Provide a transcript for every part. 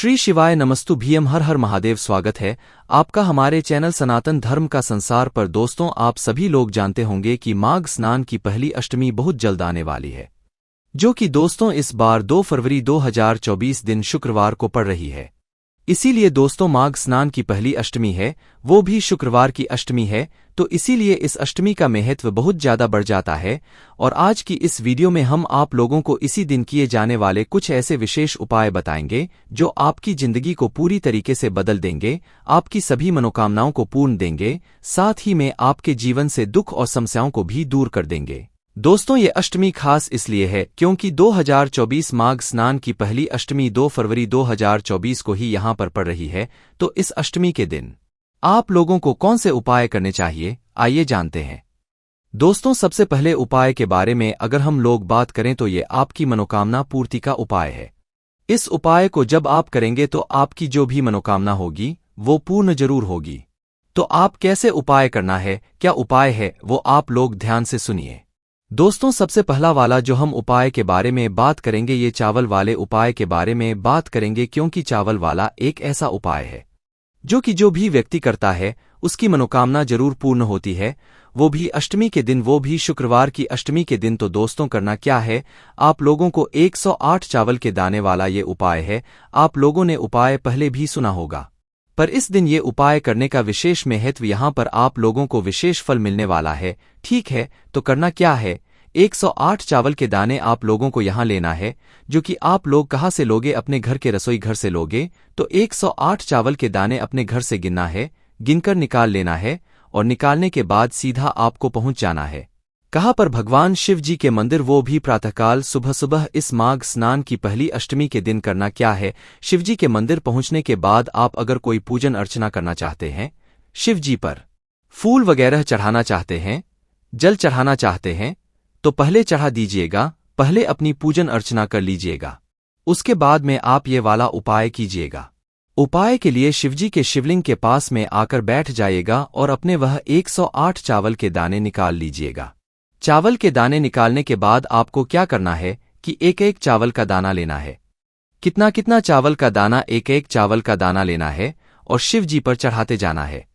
श्री शिवाय नमस्तु भीम हर हर महादेव। स्वागत है आपका हमारे चैनल सनातन धर्म का संसार पर। दोस्तों, आप सभी लोग जानते होंगे कि माघ स्नान की पहली अष्टमी बहुत जल्द आने वाली है, जो कि दोस्तों इस बार 2 फरवरी 2024 दिन शुक्रवार को पड़ रही है। इसीलिए दोस्तों माघ स्नान की पहली अष्टमी है, वो भी शुक्रवार की अष्टमी है, तो इसीलिए इस अष्टमी का महत्व बहुत ज्यादा बढ़ जाता है। और आज की इस वीडियो में हम आप लोगों को इसी दिन किए जाने वाले कुछ ऐसे विशेष उपाय बताएंगे जो आपकी जिंदगी को पूरी तरीके से बदल देंगे, आपकी सभी मनोकामनाओं को पूर्ण देंगे, साथ ही में आपके जीवन से दुख और समस्याओं को भी दूर कर देंगे। दोस्तों, ये अष्टमी खास इसलिए है क्योंकि 2024 माघ स्नान की पहली अष्टमी 2 फरवरी 2024 को ही यहां पर पड़ रही है। तो इस अष्टमी के दिन आप लोगों को कौन से उपाय करने चाहिए, आइए जानते हैं। दोस्तों, सबसे पहले उपाय के बारे में अगर हम लोग बात करें तो ये आपकी मनोकामना पूर्ति का उपाय है। इस उपाय को जब आप करेंगे तो आपकी जो भी मनोकामना होगी वो पूर्ण जरूर होगी। तो आप कैसे उपाय करना है, क्या उपाय है, वो आप लोग ध्यान से सुनिए। दोस्तों, सबसे पहला वाला जो हम उपाय के बारे में बात करेंगे, ये चावल वाले उपाय के बारे में बात करेंगे, क्योंकि चावल वाला एक ऐसा उपाय है जो भी व्यक्ति करता है उसकी मनोकामना जरूर पूर्ण होती है, वो भी अष्टमी के दिन, वो भी शुक्रवार की अष्टमी के दिन। तो दोस्तों, करना क्या है, आप लोगों को 108 चावल के दाने वाला ये उपाय है। आप लोगों ने उपाय पहले भी सुना होगा, पर इस दिन ये उपाय करने का विशेष महत्व, यहाँ पर आप लोगों को विशेष फल मिलने वाला है। ठीक है, तो करना क्या है, 108 चावल के दाने आप लोगों को यहाँ लेना है, जो कि आप लोग कहाँ से लोगे, अपने घर के रसोई घर से लोगे। तो 108 चावल के दाने अपने घर से गिनना है, गिनकर निकाल लेना है, और निकालने के बाद सीधा आपको पहुंच जाना है कहाँ पर, भगवान शिव जी के मंदिर, वो भी प्रातःकाल सुबह सुबह। इस माघ स्नान की पहली अष्टमी के दिन करना क्या है, शिव जी के मंदिर पहुंचने के बाद आप अगर कोई पूजन अर्चना करना चाहते हैं, शिव जी पर फूल वगैरह चढ़ाना चाहते हैं, जल चढ़ाना चाहते हैं, तो पहले चढ़ा दीजिएगा, पहले अपनी पूजन अर्चना कर लीजिएगा। उसके बाद में आप ये वाला उपाय कीजिएगा। उपाय के लिए शिवजी के शिवलिंग के पास में आकर बैठ जाइएगा और अपने वह 108 चावल के दाने निकाल लीजिएगा। चावल के दाने निकालने के बाद आपको क्या करना है कि एक एक चावल का दाना लेना है। कितना कितना चावल का दाना, एक एक चावल का दाना लेना है और शिव जी पर चढ़ाते जाना है।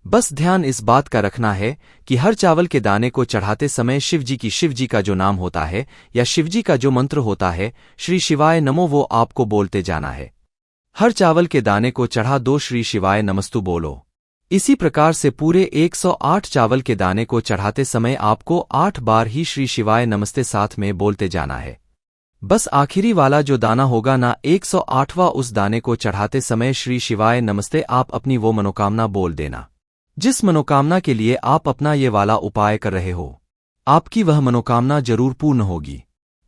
बस ध्यान इस बात का रखना है कि हर चावल के दाने को चढ़ाते समय शिव जी का जो नाम होता है या शिव जी का जो मंत्र होता है, श्री शिवाय नमो, वो आपको बोलते जाना है। हर चावल के दाने को चढ़ा दो, श्री शिवाय नमस्तु बोलो। इसी प्रकार से पूरे 108 चावल के दाने को चढ़ाते समय आपको 8 बार ही श्री शिवाय नमस्ते साथ में बोलते जाना है। बस आखिरी वाला जो दाना होगा ना, 108वां, उस दाने को चढ़ाते समय श्री शिवाय नमस्ते आप अपनी वो मनोकामना बोल देना, जिस मनोकामना के लिए आप अपना ये वाला उपाय कर रहे हो, आपकी वह मनोकामना जरूर पूर्ण होगी।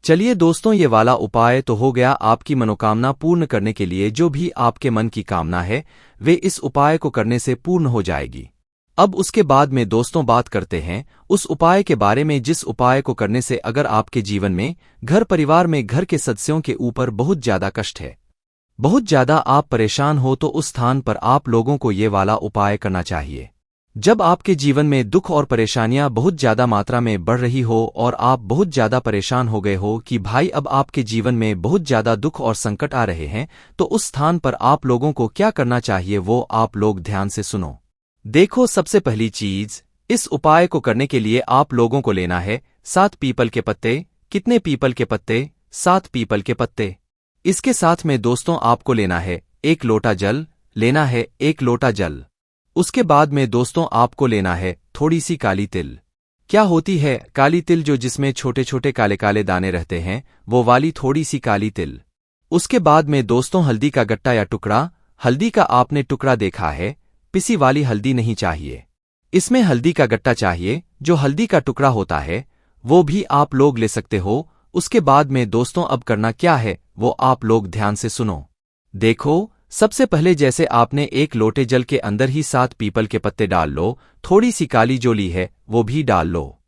चलिए दोस्तों, ये वाला उपाय तो हो गया आपकी मनोकामना पूर्ण करने के लिए। जो भी आपके मन की कामना है वे इस उपाय को करने से पूर्ण हो जाएगी। अब उसके बाद में दोस्तों बात करते हैं उस उपाय के बारे में, जिस उपाय को करने से अगर आपके जीवन में, घर परिवार में, घर के सदस्यों के ऊपर बहुत ज्यादा कष्ट है, बहुत ज्यादा आप परेशान हो, तो उस स्थान पर आप लोगों को ये वाला उपाय करना चाहिए। जब आपके जीवन में दुख और परेशानियां बहुत ज्यादा मात्रा में बढ़ रही हो और आप बहुत ज्यादा परेशान हो गए हो कि भाई अब आपके जीवन में बहुत ज्यादा दुख और संकट आ रहे हैं, तो उस स्थान पर आप लोगों को क्या करना चाहिए वो आप लोग ध्यान से सुनो। देखो, सबसे पहली चीज, इस उपाय को करने के लिए आप लोगों को लेना है 7 पीपल के पत्ते। कितने पीपल के पत्ते? 7 पीपल के पत्ते। इसके साथ में दोस्तों आपको लेना है 1 लोटा जल, लेना है 1 लोटा जल। उसके बाद में दोस्तों आपको लेना है थोड़ी सी काली तिल। क्या होती है काली तिल? जो जिसमें छोटे छोटे काले काले दाने रहते हैं, वो वाली थोड़ी सी काली तिल। उसके बाद में दोस्तों हल्दी का गट्टा या टुकड़ा। हल्दी का आपने टुकड़ा देखा है, पिसी वाली हल्दी नहीं चाहिए, इसमें हल्दी का गट्टा चाहिए। जो हल्दी का टुकड़ा होता है वो भी आप लोग ले सकते हो। उसके बाद में दोस्तों अब करना क्या है वो आप लोग ध्यान से सुनो। देखो, सबसे पहले जैसे आपने 1 लोटे जल के अंदर ही 7 पीपल के पत्ते डाल लो, थोड़ी सी काली जो ली है वो भी डाल लो,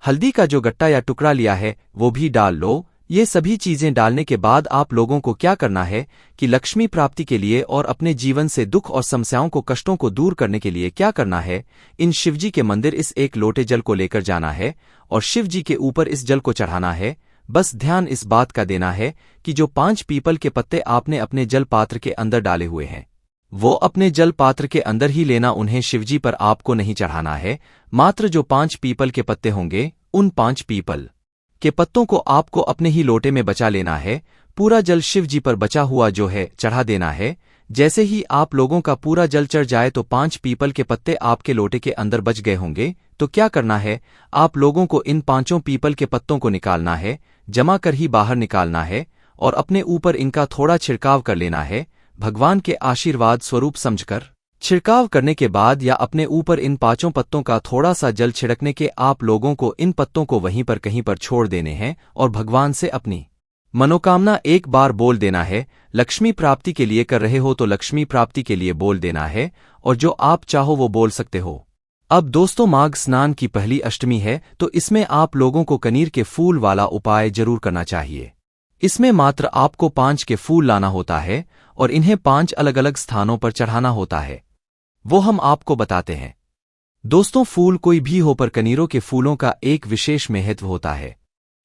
हल्दी का जो गट्टा या टुकड़ा लिया है वो भी डाल लो। ये सभी चीजें डालने के बाद आप लोगों को क्या करना है कि लक्ष्मी प्राप्ति के लिए और अपने जीवन से दुख और समस्याओं को, कष्टों को दूर करने के लिए क्या करना है, इन शिवजी के मंदिर इस 1 लोटे जल को लेकर जाना है और शिव जी के ऊपर इस जल को चढ़ाना है। बस ध्यान इस बात का देना है कि जो 5 पीपल के पत्ते आपने अपने जल पात्र के अंदर डाले हुए हैं वो अपने जल पात्र के अंदर ही लेना, उन्हें शिवजी पर आपको नहीं चढ़ाना है। मात्र जो 5 पीपल के पत्ते होंगे उन 5 पीपल के पत्तों को आपको अपने ही लोटे में बचा लेना है। पूरा जल शिवजी पर बचा हुआ जो है चढ़ा देना है। जैसे ही आप लोगों का पूरा जल चढ़ जाए तो 5 पीपल के पत्ते आपके लोटे के अंदर बच गए होंगे। तो क्या करना है, आप लोगों को इन 5 पीपल के पत्तों को निकालना है, जमा कर ही बाहर निकालना है और अपने ऊपर इनका थोड़ा छिड़काव कर लेना है, भगवान के आशीर्वाद स्वरूप समझकर। छिड़काव करने के बाद या अपने ऊपर इन 5 पत्तों का थोड़ा सा जल छिड़कने के आप लोगों को इन पत्तों को वहीं पर कहीं पर छोड़ देने हैं और भगवान से अपनी मनोकामना एक बार बोल देना है। लक्ष्मी प्राप्ति के लिए कर रहे हो तो लक्ष्मी प्राप्ति के लिए बोल देना है, और जो आप चाहो वो बोल सकते हो। अब दोस्तों, माघ स्नान की पहली अष्टमी है तो इसमें आप लोगों को कनीर के फूल वाला उपाय जरूर करना चाहिए। इसमें मात्र आपको 5 के फूल लाना होता है और इन्हें 5 अलग अलग स्थानों पर चढ़ाना होता है, वो हम आपको बताते हैं। दोस्तों, फूल कोई भी हो पर कनीरों के फूलों का एक विशेष महत्व होता है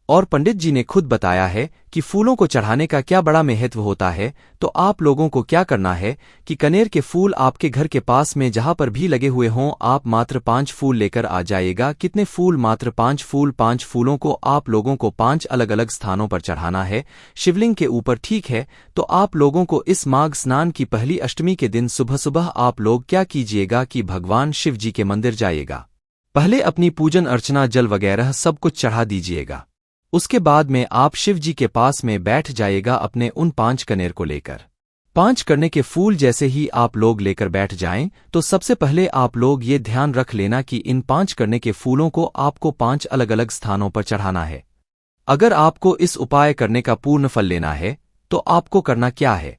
और पंडित जी ने खुद बताया है कि फूलों को चढ़ाने का क्या बड़ा महत्व होता है। तो आप लोगों को क्या करना है कि कनेर के फूल आपके घर के पास में जहां पर भी लगे हुए हों आप मात्र 5 फूल लेकर आ जाइएगा। कितने फूल? मात्र 5 फूल। 5 फूलों को आप लोगों को 5 अलग अलग स्थानों पर चढ़ाना है, शिवलिंग के ऊपर, ठीक है। तो आप लोगों को इस माघ स्नान की पहली अष्टमी के दिन सुबह सुबह आप लोग क्या कीजिएगा कि भगवान शिव जी के मंदिर जाइएगा। पहले अपनी पूजन अर्चना जल वगैरह सब कुछ चढ़ा दीजिएगा। उसके बाद में आप शिव जी के पास में बैठ जाइएगा अपने उन 5 कनेर को लेकर। 5 करने के फूल जैसे ही आप लोग लेकर बैठ जाएं तो सबसे पहले आप लोग ये ध्यान रख लेना कि इन 5 करने के फूलों को आपको 5 अलग अलग स्थानों पर चढ़ाना है। अगर आपको इस उपाय करने का पूर्ण फल लेना है तो आपको करना क्या है,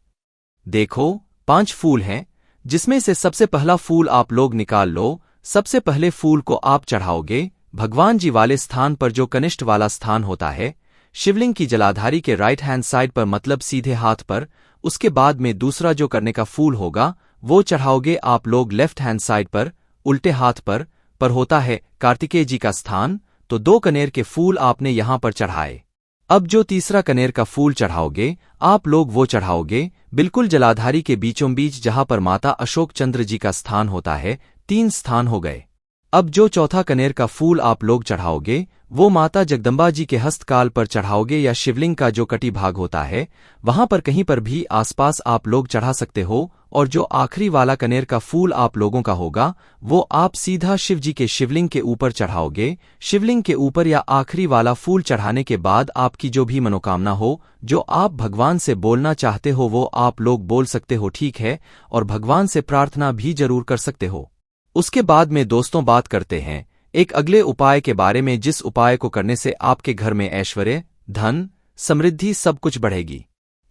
देखो 5 फूल हैं जिसमें से सबसे पहला फूल आप लोग निकाल लो। सबसे पहले फूल को आप चढ़ाओगे भगवान जी वाले स्थान पर जो कनिष्ठ वाला स्थान होता है, शिवलिंग की जलाधारी के राइट हैंड साइड पर, मतलब सीधे हाथ पर। उसके बाद में दूसरा जो करने का फूल होगा वो चढ़ाओगे आप लोग लेफ्ट हैंड साइड पर, उल्टे हाथ पर होता है कार्तिकेय जी का स्थान। तो 2 कनेर के फूल आपने यहां पर चढ़ाए। अब जो तीसरा कनेर का फूल चढ़ाओगे आप लोग वो चढ़ाओगे बिल्कुल जलाधारी के बीचों बीच जहां पर माता अशोक चंद्र जी का स्थान होता है। 3 स्थान हो गए। अब जो चौथा कनेर का फूल आप लोग चढ़ाओगे वो माता जगदम्बा जी के हस्तकाल पर चढ़ाओगे या शिवलिंग का जो कटी भाग होता है वहां पर कहीं पर भी आसपास आप लोग चढ़ा सकते हो। और जो आखिरी वाला कनेर का फूल आप लोगों का होगा वो आप सीधा शिव जी के शिवलिंग के ऊपर चढ़ाओगे। शिवलिंग के ऊपर या आखिरी वाला फूल चढ़ाने के बाद आपकी जो भी मनोकामना हो, जो आप भगवान से बोलना चाहते हो वो आप लोग बोल सकते हो, ठीक है। और भगवान से प्रार्थना भी जरूर कर सकते हो। उसके बाद में दोस्तों बात करते हैं एक अगले उपाय के बारे में, जिस उपाय को करने से आपके घर में ऐश्वर्य, धन, समृद्धि सब कुछ बढ़ेगी।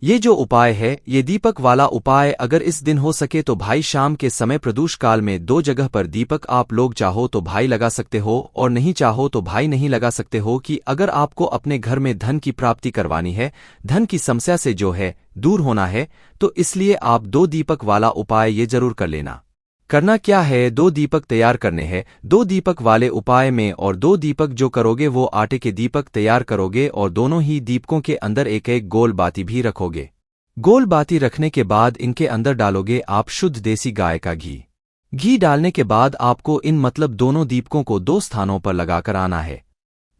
ये जो उपाय है ये दीपक वाला उपाय, अगर इस दिन हो सके तो भाई शाम के समय प्रदोष काल में 2 जगह पर दीपक आप लोग चाहो तो भाई लगा सकते हो और नहीं चाहो तो भाई नहीं लगा सकते हो। कि अगर आपको अपने घर में धन की प्राप्ति करवानी है, धन की समस्या से जो है दूर होना है, तो इसलिए आप 2 दीपक वाला उपाय ये जरूर कर लेना। करना क्या है, 2 दीपक तैयार करने हैं। 2 दीपक वाले उपाय में और 2 दीपक जो करोगे वो आटे के दीपक तैयार करोगे और दोनों ही दीपकों के अंदर एक एक गोल बाती भी रखोगे। गोल बाती रखने के बाद इनके अंदर डालोगे आप शुद्ध देसी गाय का घी। घी डालने के बाद आपको इन मतलब दोनों दीपकों को 2 स्थानों पर लगाकर आना है,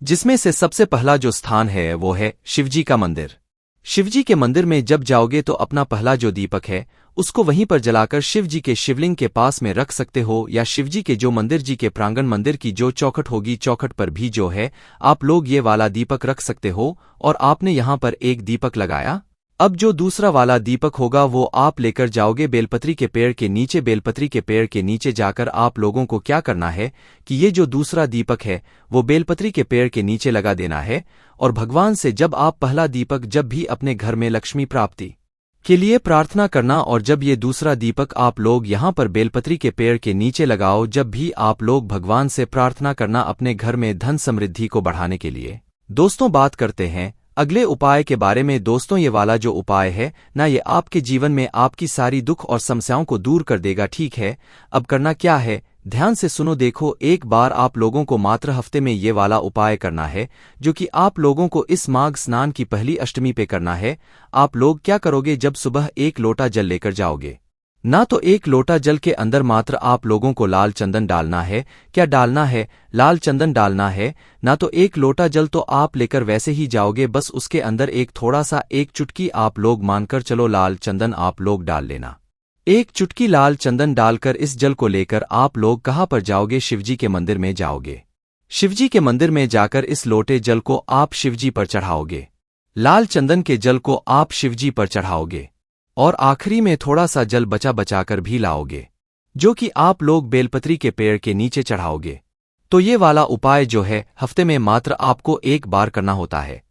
जिसमें से सबसे पहला जो स्थान है वो है शिवजी का मंदिर। शिवजी के मंदिर में जब जाओगे तो अपना पहला जो दीपक है उसको वहीं पर जलाकर शिव जी के शिवलिंग के पास में रख सकते हो, या शिवजी के जो मंदिर जी के प्रांगण मंदिर की जो चौखट होगी चौखट पर भी जो है आप लोग ये वाला दीपक रख सकते हो। और आपने यहां पर एक दीपक लगाया। अब जो दूसरा वाला दीपक होगा वो आप लेकर जाओगे बेलपत्री के पेड़ के नीचे। बेलपत्री के पेड़ के नीचे जाकर आप लोगों को क्या करना है कि ये जो दूसरा दीपक है वो बेलपत्री के पेड़ के नीचे लगा देना है। और भगवान से जब आप पहला दीपक जब भी अपने घर में लक्ष्मी प्राप्ति के लिए प्रार्थना करना, और जब ये दूसरा दीपक आप लोग यहां पर बेलपत्री के पेड़ के नीचे लगाओ, जब भी आप लोग भगवान से प्रार्थना करना अपने घर में धन समृद्धि को बढ़ाने के लिए। दोस्तों बात करते हैं अगले उपाय के बारे में। दोस्तों ये वाला जो उपाय है ना, ये आपके जीवन में आपकी सारी दुख और समस्याओं को दूर कर देगा, ठीक है। अब करना क्या है, ध्यान से सुनो, देखो, एक बार आप लोगों को मात्र हफ्ते में ये वाला उपाय करना है, जो कि आप लोगों को इस माघ स्नान की पहली अष्टमी पे करना है। आप लोग क्या करोगे, जब सुबह एक लोटा जल लेकर जाओगे ना, तो एक लोटा जल के अंदर मात्र आप लोगों को लाल चंदन डालना है। क्या डालना है? लाल चंदन डालना है ना। तो एक लोटा जल तो आप लेकर वैसे ही जाओगे, बस उसके अंदर एक थोड़ा सा, एक चुटकी आप लोग मानकर चलो लाल चंदन आप लोग डाल लेना। एक चुटकी लाल चंदन डालकर इस जल को लेकर आप लोग कहाँ पर जाओगे? शिवजी के मंदिर में जाओगे। शिवजी के मंदिर में जाकर इस लोटे जल को आप शिवजी पर चढ़ाओगे। लाल चंदन के जल को आप शिवजी पर चढ़ाओगे और आखिरी में थोड़ा सा जल बचा बचाकर भी लाओगे, जो कि आप लोग बेलपत्री के पेड़ के नीचे चढ़ाओगे। तो ये वाला उपाय जो है हफ्ते में मात्र आपको एक बार करना होता है।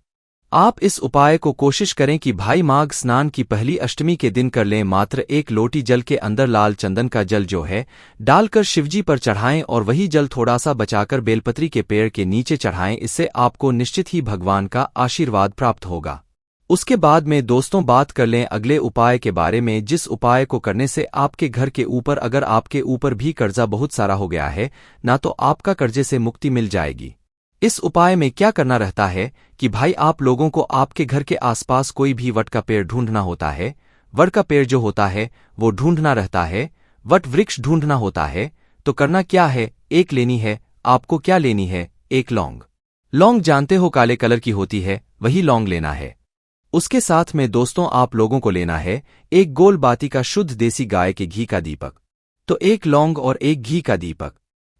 आप इस उपाय को कोशिश करें कि भाई माघ स्नान की पहली अष्टमी के दिन कर लें। मात्र एक लोटी जल के अंदर लाल चंदन का जल जो है डालकर शिवजी पर चढ़ाएं और वही जल थोड़ा सा बचाकर बेलपत्री के पेड़ के नीचे चढ़ाएं। इससे आपको निश्चित ही भगवान का आशीर्वाद प्राप्त होगा। उसके बाद में दोस्तों बात कर लें अगले उपाय के बारे में, जिस उपाय को करने से आपके घर के ऊपर, अगर आपके ऊपर भी कर्जा बहुत सारा हो गया है ना, तो आपका कर्जे से मुक्ति मिल जाएगी। इस उपाय में क्या करना रहता है कि भाई आप लोगों को आपके घर के आसपास कोई भी वट का पेड़ ढूंढना होता है। वट का पेड़ जो होता है वो ढूंढना रहता है, वट वृक्ष ढूंढना होता है। तो करना क्या है, एक लेनी है आपको। क्या लेनी है? एक लौंग। लौंग जानते हो काले कलर की होती है, वही लौंग लेना है। उसके साथ में दोस्तों आप लोगों को लेना है एक गोल बाती का शुद्ध देसी गाय के घी का दीपक। तो एक लौंग और एक घी का दीपक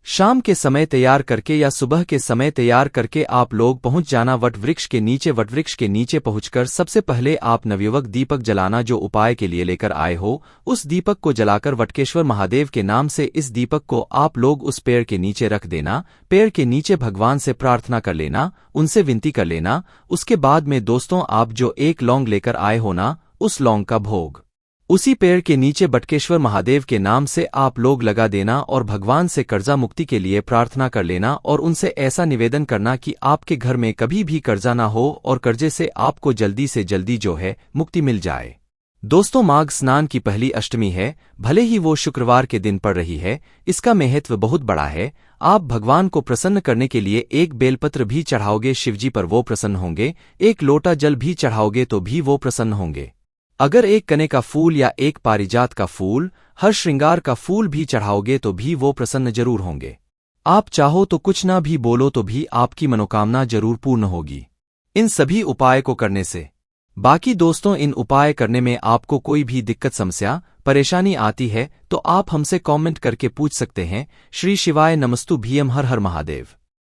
शाम के समय तैयार करके या सुबह के समय तैयार करके आप लोग पहुंच जाना वट वृक्ष के नीचे। वट वृक्ष के नीचे पहुंचकर सबसे पहले आप नवयुवक दीपक जलाना, जो उपाय के लिए लेकर आए हो। उस दीपक को जलाकर वटकेश्वर महादेव के नाम से इस दीपक को आप लोग उस पेड़ के नीचे रख देना। पेड़ के नीचे भगवान से प्रार्थना कर लेना, उनसे विनती कर लेना। उसके बाद में दोस्तों आप जो एक लौंग लेकर आए हो ना, उस लौंग का भोग उसी पेड़ के नीचे बटकेश्वर महादेव के नाम से आप लोग लगा देना और भगवान से कर्जा मुक्ति के लिए प्रार्थना कर लेना और उनसे ऐसा निवेदन करना कि आपके घर में कभी भी कर्जा ना हो और कर्जे से आपको जल्दी से जल्दी जो है मुक्ति मिल जाए। दोस्तों माघ स्नान की पहली अष्टमी है, भले ही वो शुक्रवार के दिन पड़ रही है, इसका महत्व बहुत बड़ा है। आप भगवान को प्रसन्न करने के लिए एक बेलपत्र भी चढ़ाओगे शिवजी पर, वो प्रसन्न होंगे। एक लोटा जल भी चढ़ाओगे तो भी वो प्रसन्न होंगे। अगर एक कने का फूल या एक पारिजात का फूल, हर श्रृंगार का फूल भी चढ़ाओगे तो भी वो प्रसन्न जरूर होंगे। आप चाहो तो कुछ ना भी बोलो तो भी आपकी मनोकामना जरूर पूर्ण होगी इन सभी उपाय को करने से। बाकी दोस्तों इन उपाय करने में आपको कोई भी दिक्कत, समस्या, परेशानी आती है तो आप हमसे कमेंट करके पूछ सकते हैं। श्री शिवाय नमस्तु भीम, हर हर महादेव।